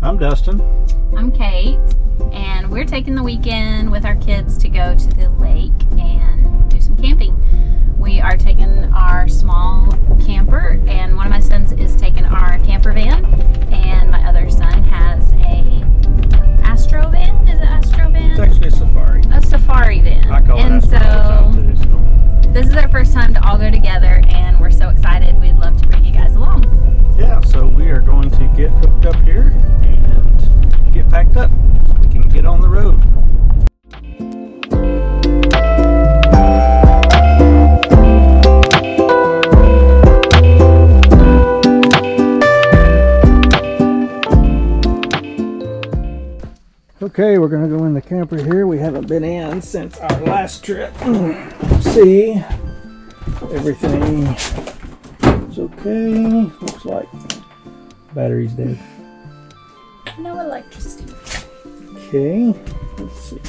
I'm Dustin. I'm Kate, and we're taking the weekend with our kids to go to the lake and do some camping. We are taking our small camper, and one of my sons is taking our camper van, and my other son has a Astro van. Is it Astro van? It's actually a safari. A safari van. I call it Astro all the time too, so. This is our first time to all go together, and we're so excited. We'd love to bring you guys along. Yeah, so we are going to get hooked up here and get packed up so we can get on the road. Okay, we're gonna go in the camper here. We haven't been in since our last trip. See, everything is okay. Looks like battery's dead. No electricity. Okay, let's see.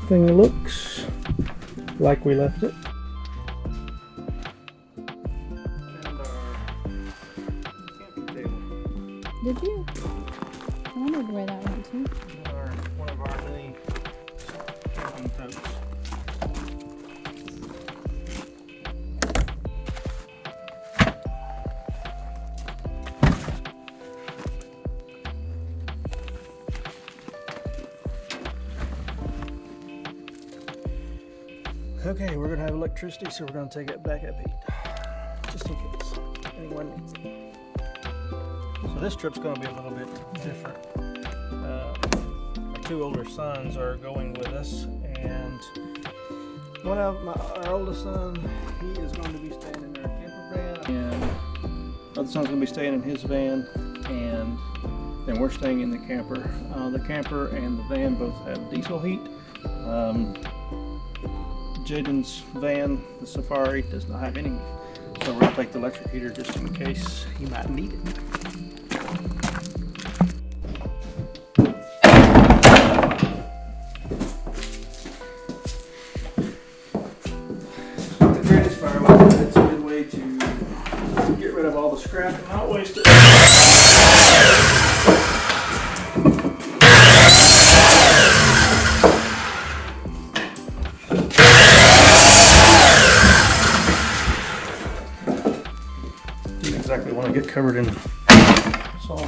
Thing looks like we left it. And our camping table. Did you? I wondered where that went to. One of our many camping totes. Okay, we're gonna have electricity, so we're gonna take it back up heat, just in case anyone needs it. So this trip's gonna be a little bit different. Our two older sons are going with us, and one of our oldest son, he is going to be staying in our camper van, and the other son's gonna be staying in his van, and then we're staying in the camper. The camper and the van both have diesel heat. Jaden's van, the Safari, does not have any, so we're going to take the electric heater just in case he might need it. The greatest firewood, it's a good way to get rid of all the scrap and not waste it. Exactly want to get covered in salt.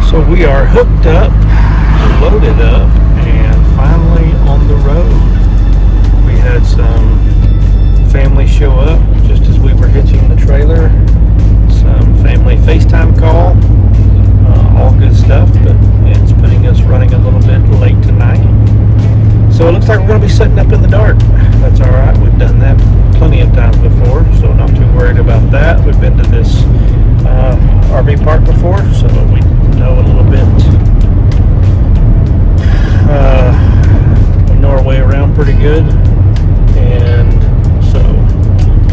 So we are hooked up, loaded up, and finally on the road. We had some family show up just as we were hitching the trailer. Some family FaceTime call. All good stuff, but it's putting us running a little bit late tonight. So it looks like we're going to be setting up in the dark. That's alright. We've done that plenty of times before, so not too worried about that. We've been to this RV park before, so we know a little bit. We know our way around pretty good. And so,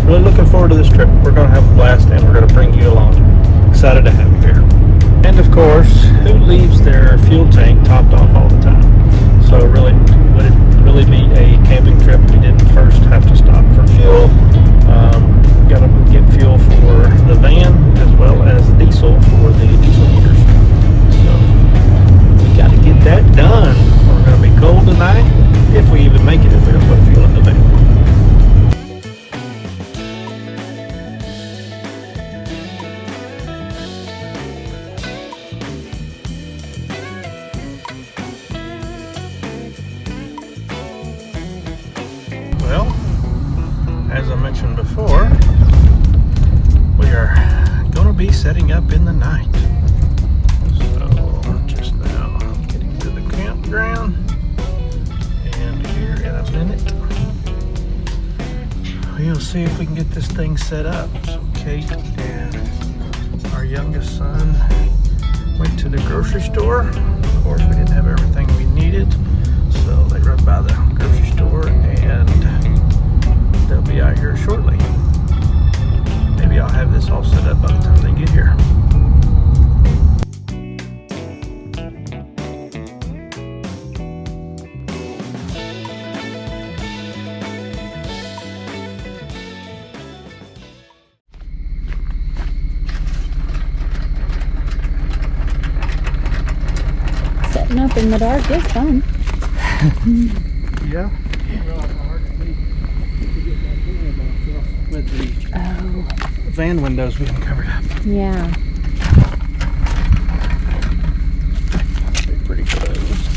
really looking forward to this trip. We're going to have a blast, and we're going to bring you along. Excited to have you here. And of course, who leaves their fuel tank topped off all the time? So really, would it really be a camping trip if we didn't first have to stop for fuel? Got to get fuel for the van as well as diesel for the diesel heaters. So we got to get that done. We're going to be cold tonight, if we even make it, if we don't put fuel in the van. Well, as I mentioned before, we are going to be setting up in the night. So just now getting to the campground, and here in a minute we'll see if we can get this thing set up. So Kate and our youngest son went to the grocery store. Of course, we didn't have everything we needed, so they rode by the grocery store and they'll be out here shortly. Maybe I'll have this all set up by the time they get here. Setting up in the dark is fun. Yeah. With the van windows being covered up. Yeah. They're pretty close.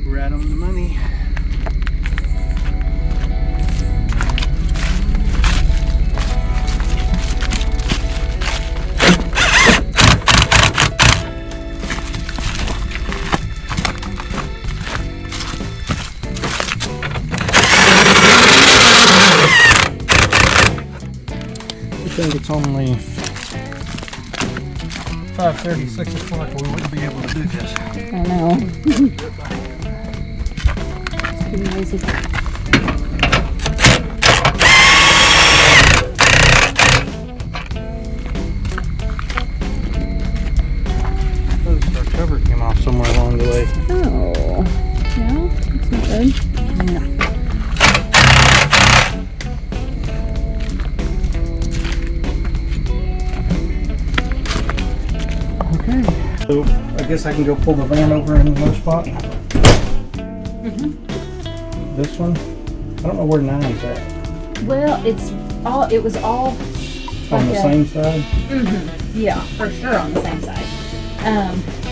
Right on the money. I think it's only 5:30, 6 o'clock. We wouldn't be able to do this. I know. It's pretty noisy. Our cover came off somewhere along the way. Oh. No, it's not good. No. Okay. So I guess I can go pull the van over in the low spot. This one. I don't know where 9's at. Well, it was all On the same side. Yeah, for sure on the same side.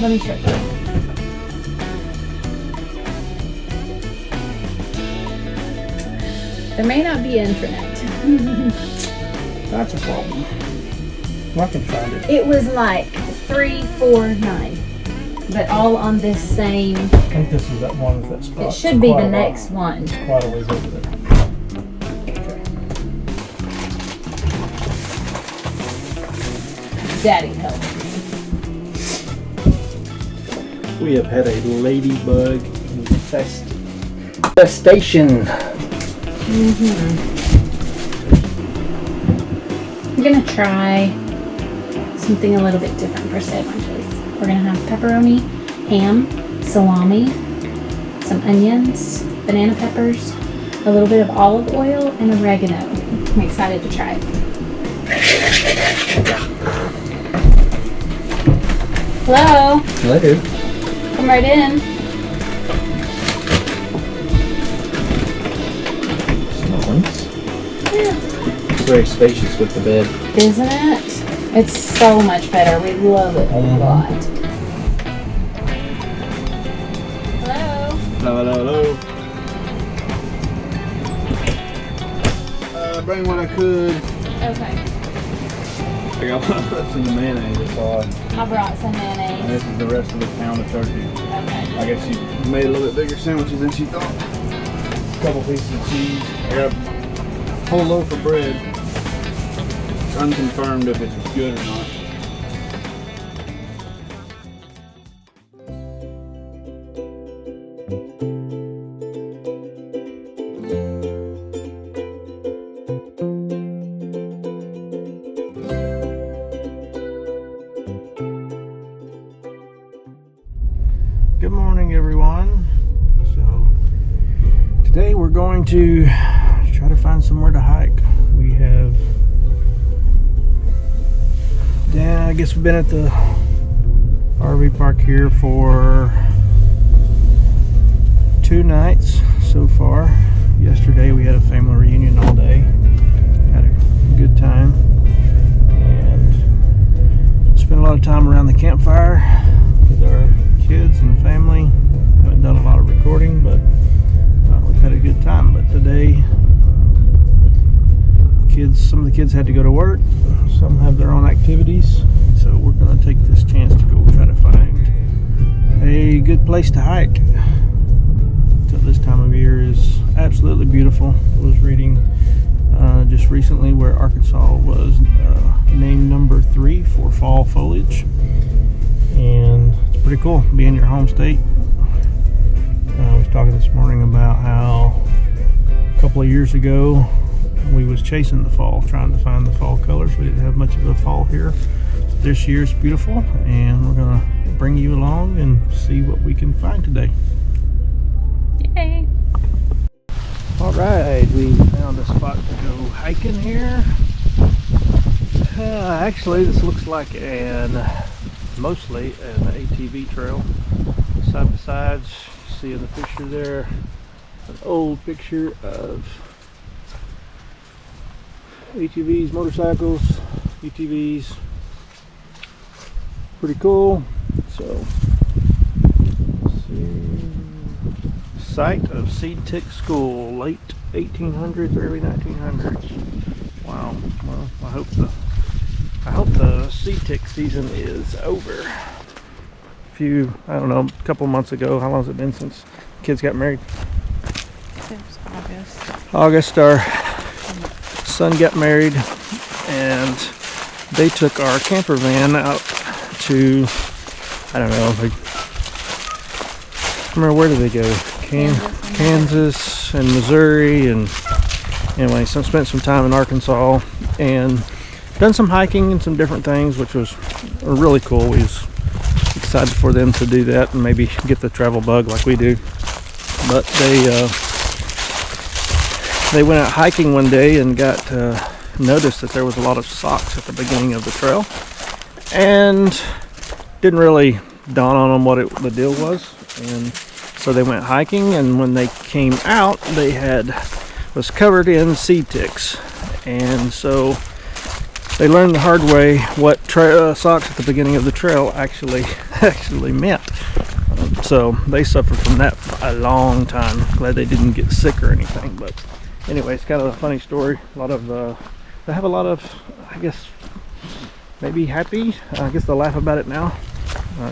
Let me show you. There may not be internet. That's a problem. Well, I can find it. It was like 3, 4, 9, but all on this same. I think this is that one that spot. It should be the next one. It's quite a ways over there. Okay. Daddy helped me. We have had a ladybug infestation. I'm gonna try something a little bit different for sandwiches. We're gonna have pepperoni, ham, salami, some onions, banana peppers, a little bit of olive oil, and oregano. I'm excited to try it. Hello? Hello. Come right in. It's very spacious with the bed. Isn't it? It's so much better. We love it a lot. Hello? Hello. Bring what I could. Okay. I got one left in the mayonnaise, that's all. I brought some And mayonnaise. this is the rest of the pound of turkey. Okay. I guess she made a little bit bigger sandwiches than she thought. A couple pieces of cheese. I got a whole loaf of bread. It's unconfirmed if it's good or not. Good morning, everyone. So today we're going to try to find somewhere to hike. We have, yeah, I guess we've been at the RV park here for 2 nights so far. Yesterday we had a family reunion all day. Had a good time and spent a lot of time around the campfire with our kids and family. Haven't done a lot of recording, but we've had a good time. But today, some of the kids had to go to work, some have their own activities, so we're going to take this chance to go try to find a good place to hike. So this time of year is absolutely beautiful. I was reading just recently where Arkansas was named number 3 for fall foliage, and it's pretty cool. Be in your home state. I was talking this morning about how a couple of years ago we was chasing the fall, trying to find the fall colors. We didn't have much of a fall here. This year's beautiful, and we're gonna bring you along and see what we can find today. Yay! All right, we found a spot to go hiking here. Actually, this looks like mostly an ATV trail. Side by sides, you see in the picture there, an old picture of ATVs, motorcycles, UTVs. Pretty cool. So, let's see. Site of Seed Tick School, late 1800s, early 1900s. Wow. Well, I hope the seed tick season is over. I don't know, a couple months ago. How long has it been since kids got married? It was August. August, our son got married, and they took our camper van out to, I don't know, I remember, where did they go? Kansas and Missouri, and anyway, spent some time in Arkansas and done some hiking and some different things, which was really cool. We was excited for them to do that and maybe get the travel bug like we do. But they went out hiking one day and got noticed that there was a lot of socks at the beginning of the trail, and didn't really dawn on them what the deal was. And so they went hiking, and when they came out, they was covered in seed ticks, and so they learned the hard way what socks at the beginning of the trail actually meant. So they suffered from that for a long time. Glad they didn't get sick or anything. But anyway, it's kind of a funny story. They have a lot of, I guess, maybe happy. I guess they'll laugh about it now.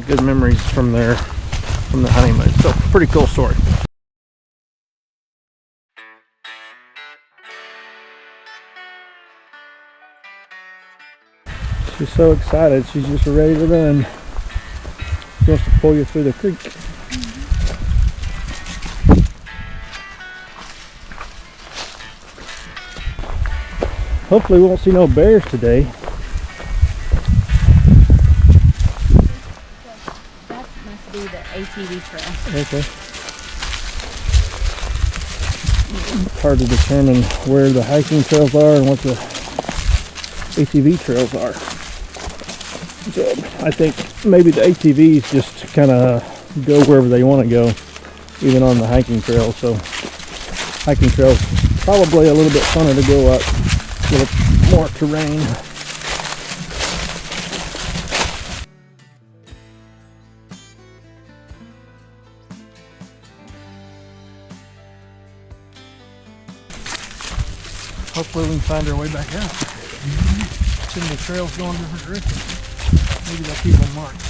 Good memories from the honeymoon. So pretty cool story. She's so excited, she's just ready to run. She wants to pull you through the creek. Hopefully we won't see no bears today. That must be the ATV trail. Okay. It's hard to determine where the hiking trails are and what the ATV trails are. So I think maybe the ATVs just kind of go wherever they want to go, even on the hiking trail. So hiking trails probably a little bit funner to go up, get more terrain. Hopefully we can find our way back out. Too many trails going different directions. Maybe they'll keep them marked.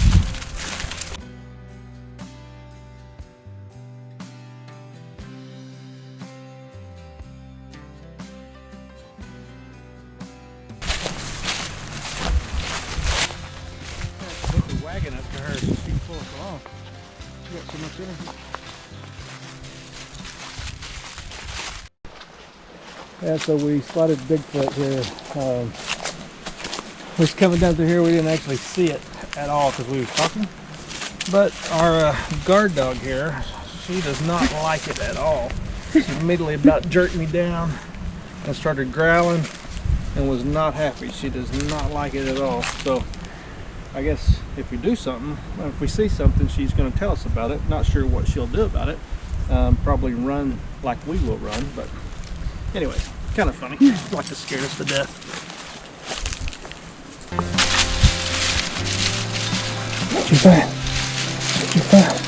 Put the wagon up to her so she can pull us along. She got so much energy. Yeah, so we spotted Bigfoot here. We was coming down through here, we didn't actually see it at all because we was talking. But our guard dog here, she does not like it at all. She immediately about jerked me down and started growling and was not happy. She does not like it at all. So I guess if we do something, if we see something, she's going to tell us about it. Not sure what she'll do about it. Probably run like we will run, but anyway, kind of funny. Like to scare us to death. What you find? What you found?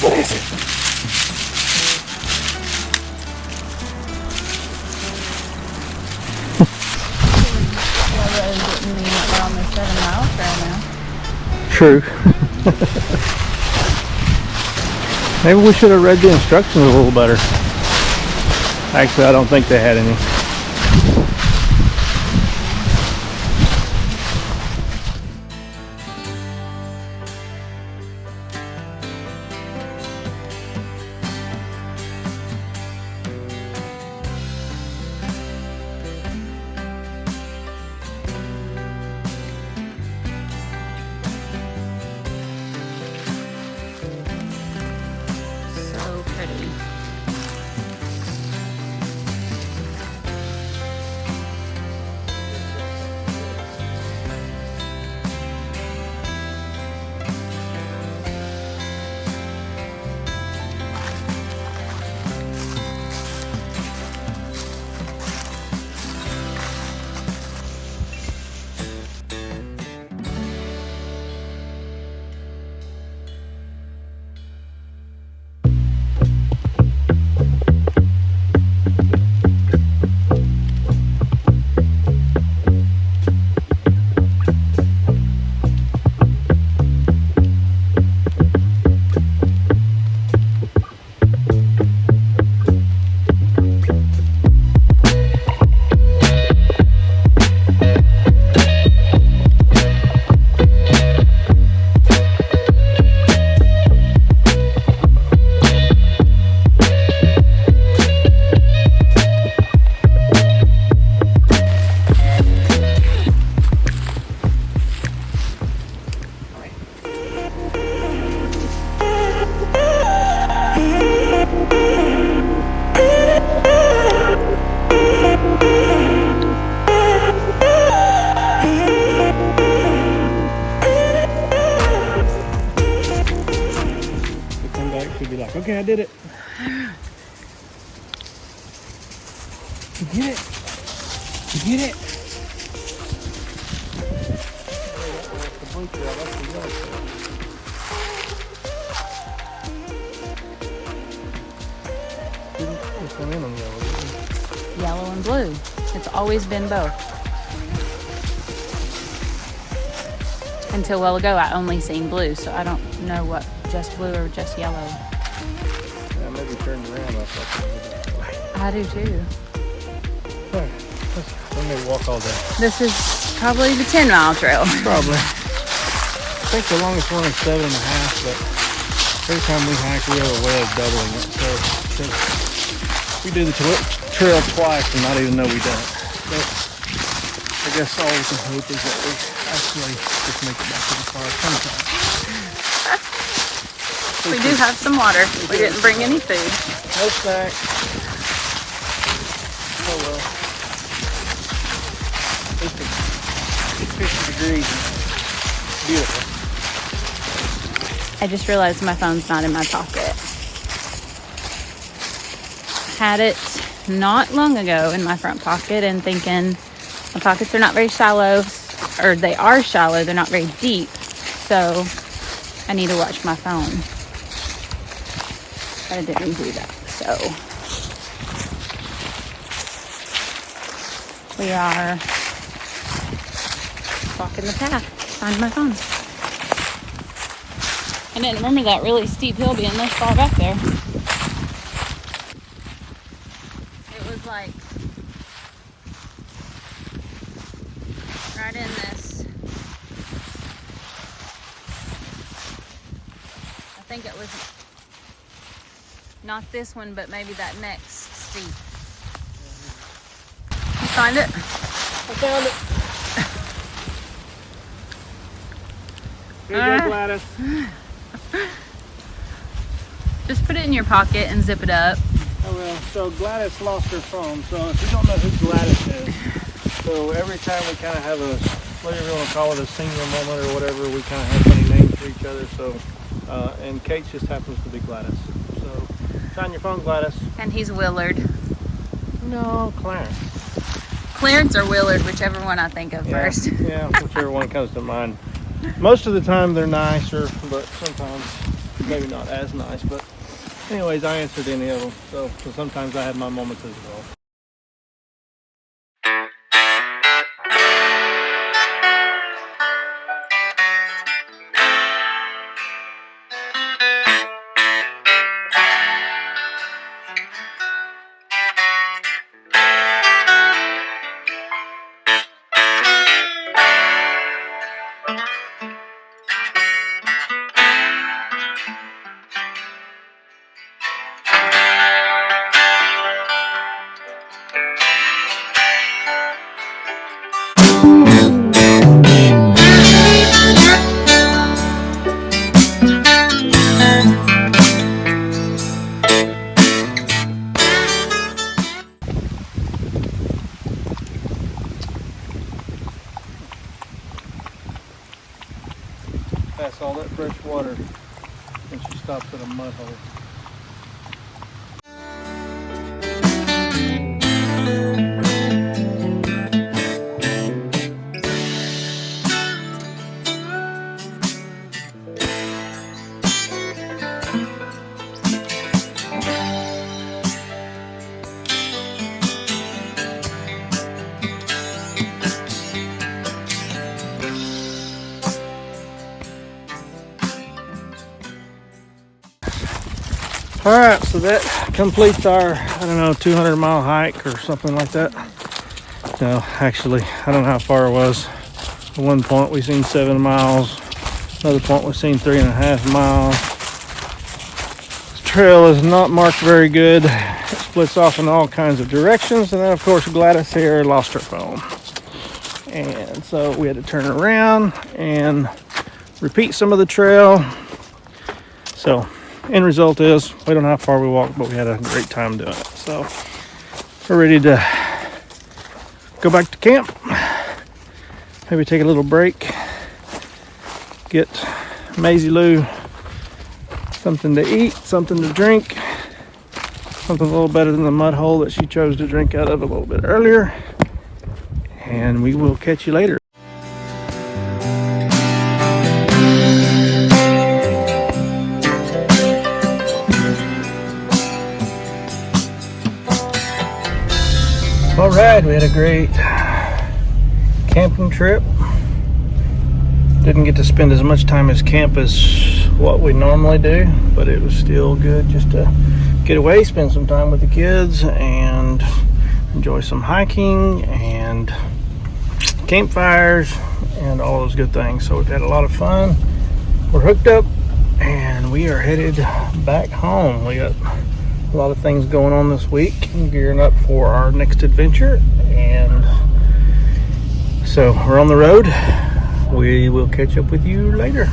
What is it? We're on the 7 mile trail now. True. Maybe we should have read the instructions a little better. Actually, I don't think they had any. she'll be like, okay, I did it. You get it? You get it? The blue trail, that's the yellow trail. Didn't come in on yellow, did you? Yellow and blue. It's always been both. Until a while ago, I only seen blue, so I don't know what just blue or just yellow. Yeah, maybe turned around. I do too. Let me walk all day. This is probably the 10-mile trail. Probably. I think the longest one is 7.5, but every time we hike, we have a way of doubling it. So we do the trail twice and not even know we done it. So I guess all we can hope is that we actually just make it back to the car sometime. We do have some water. We didn't bring any food. No snacks. Oh well. It's 50 degrees. Beautiful. I just realized my phone's not in my pocket. Had it not long ago in my front pocket and thinking my pockets are not very shallow, or they are shallow, they're not very deep, so I need to watch my phone. But I didn't do that, so we are walking the path to find my phone. I didn't remember that really steep hill being this far back there. It was like right in this. I think it was not this one, but maybe that next steep. You find it? I found it. Here you go, Gladys. Just put it in your pocket and zip it up. Oh well, so Gladys lost her phone, so if you don't know who Gladys is, so every time we kind of have a, whatever you want to call it, a senior moment or whatever, we kind of have funny names for each other, so, and Kate just happens to be Gladys. So, find your phone, Gladys. And he's Willard. No, Clarence. Clarence or Willard, whichever one I think of first. Yeah, whichever one comes to mind. Most of the time they're nicer, but sometimes maybe not as nice, but anyways, I answered any of them, so sometimes I have my moments as well. Pass all that fresh water and she stops at a mud hole. All right, so that completes our, 200-mile hike or something like that. No, actually, I don't know how far it was. At one point we seen 7 miles. Another point we seen 3.5 miles. This trail is not marked very good. It splits off in all kinds of directions. And then of course Gladys here lost her phone. And so we had to turn around and repeat some of the trail. So end result is we don't know how far we walked, but we had a great time doing it. So we're ready to go back to camp. Maybe take a little break. Get Maisie Lou something to eat, something to drink, something a little better than the mud hole that she chose to drink out of a little bit earlier. And we will catch you later. All right, we had a great camping trip. Didn't get to spend as much time as camp as what we normally do, but it was still good just to get away, spend some time with the kids, and enjoy some hiking and campfires and all those good things. So we've had a lot of fun. We're hooked up and we are headed back home. We got a lot of things going on this week, gearing up for our next adventure, and so we're on the road. We will catch up with you later.